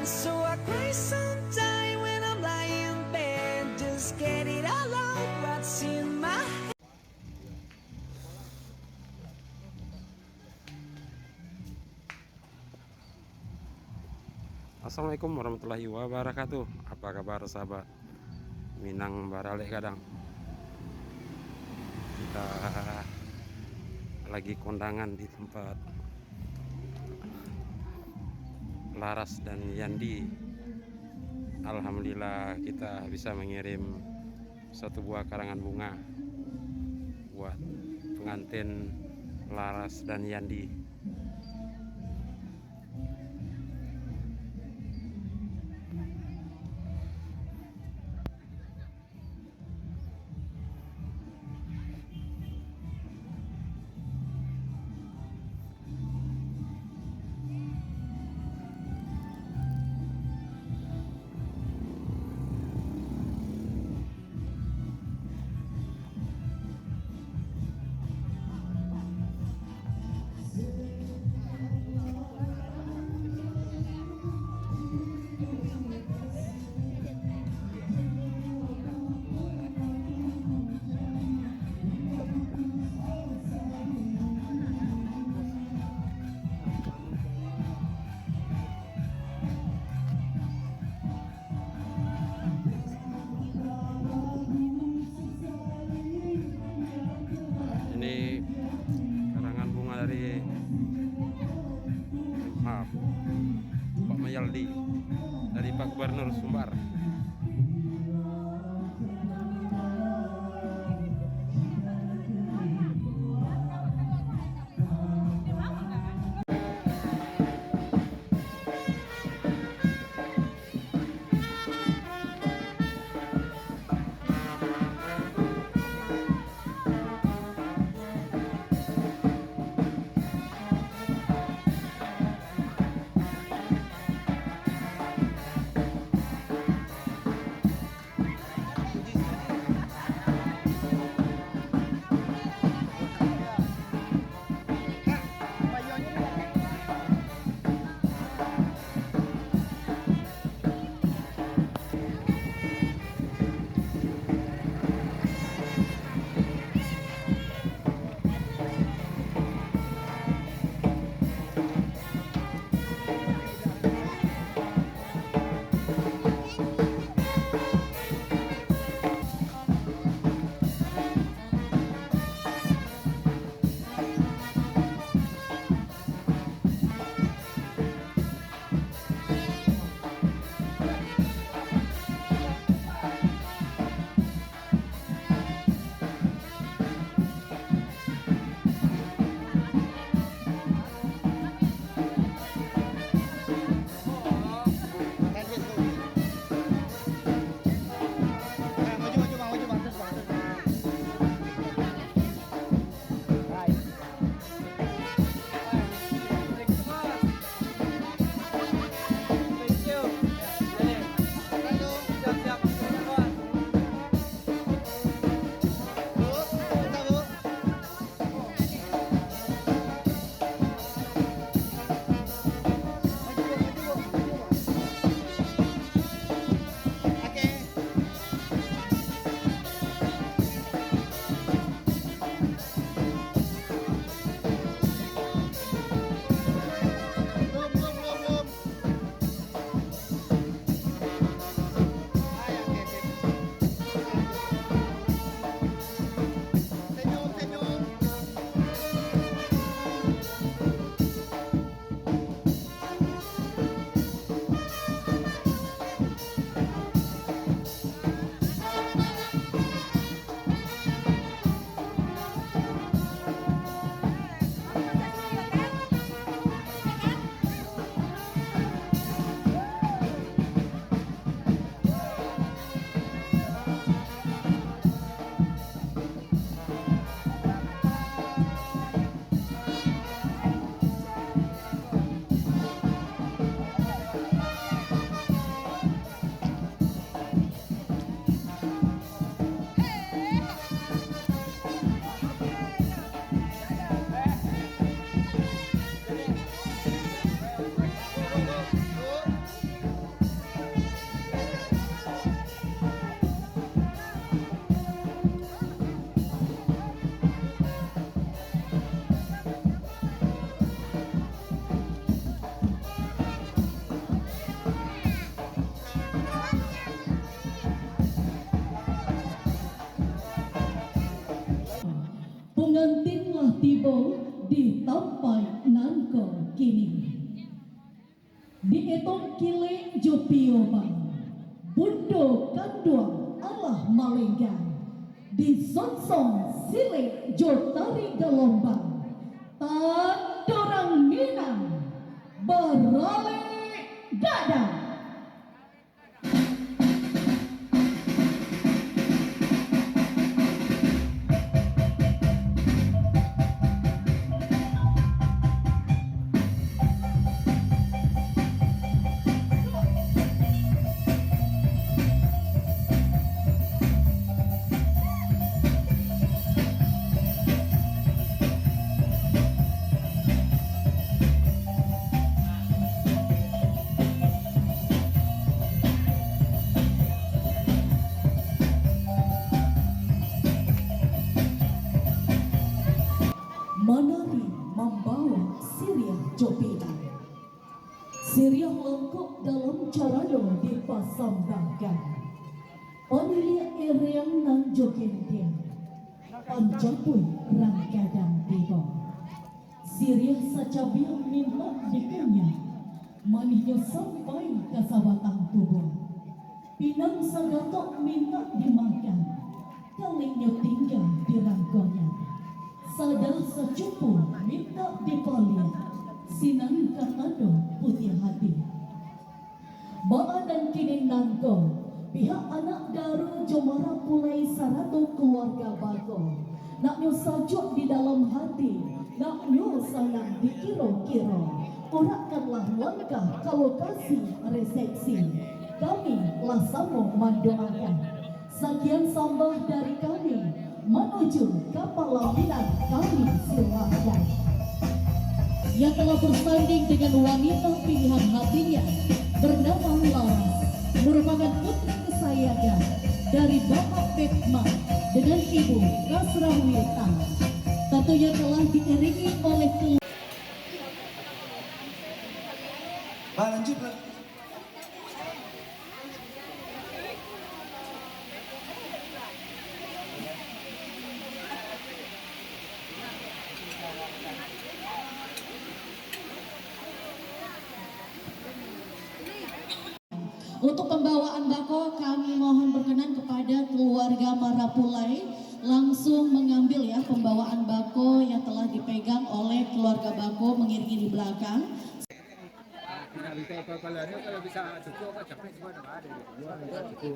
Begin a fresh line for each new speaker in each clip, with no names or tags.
So I cry sometime when I'm lying in bed. Just get it all out, what's in my head.
Assalamualaikum warahmatullahi wabarakatuh. Apa kabar sahabat Minang Barale Kadang? Kita lagi kondangan di tempat Laras dan Yandi. Alhamdulillah kita bisa mengirim satu buah karangan bunga buat pengantin Laras dan Yandi. Ini karangan bunga dari Pak Mayaldi dari Pak Gubernur Sumbar.
telah tiba di Tampai Nangko kini. Dietong kile Jopioban, Bundo Kanduang Allah Malenggan, di Sonsong Sile Jotari Galombang, Tandorang Minang, Barale Gadang. Menari membawa siriah Jopina. Siriah lengkap dalam carano dipasambangkan. Panilia eriang nan jogentin, panjapun rangkadang tiba. Siriah sacabil minta dikunyah, manihnya sampai ke sawatang tubuh. Pinang sagatok minta dimakan, kalinya tinggal di rangkonya. Sadar secupu minta dipaling, sinang katado putih hati. Baa dan kini nangko, pihak anak daru jomara pulai saratu keluarga bako. Naknyo sajuk di dalam hati, naknyo sayang dikiro-kiro. Urakkanlah langkah kalau kasih resepsi, kami lasamo mendoakan. Sekian sambah dari kami, menuju kapal lawinan kami silahkan. Yang telah bersanding dengan wanita pilihan hatinya bernama Laras, merupakan putri kesayangan dari Bapak Petma dengan Ibu Kasrawita. Tentunya telah diiringi oleh
lanjut.
Untuk pembawaan bako, kami mohon berkenan kepada keluarga Marapulai langsung mengambil ya pembawaan bako yang telah dipegang oleh keluarga bako mengiringi di belakang.
Kalau bisa cukup capek semua ada. Cukup.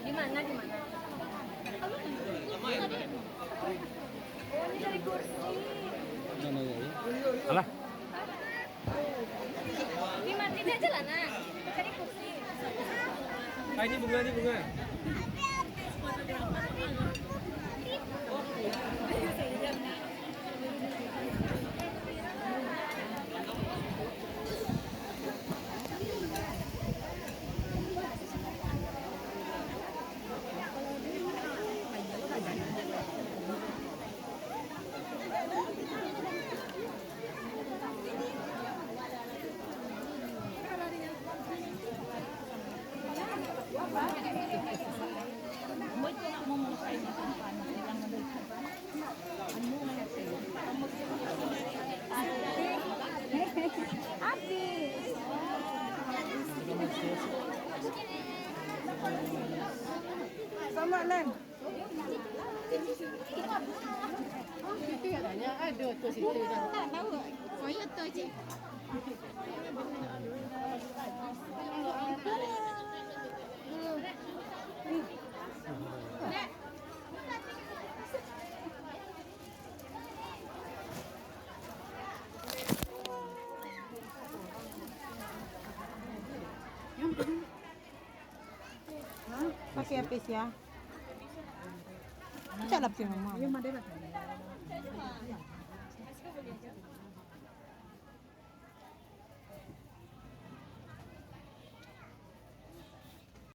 Di mana? Oh, ini dari kursi.
Alah,
Di mana? Tidak jalanan. Dari kursi.
Ini bunga.
Sama Len. Itu katanya ada tuh situ. Tak tahu. Saya tu je. Pakai apis ya. Cakap sih mama.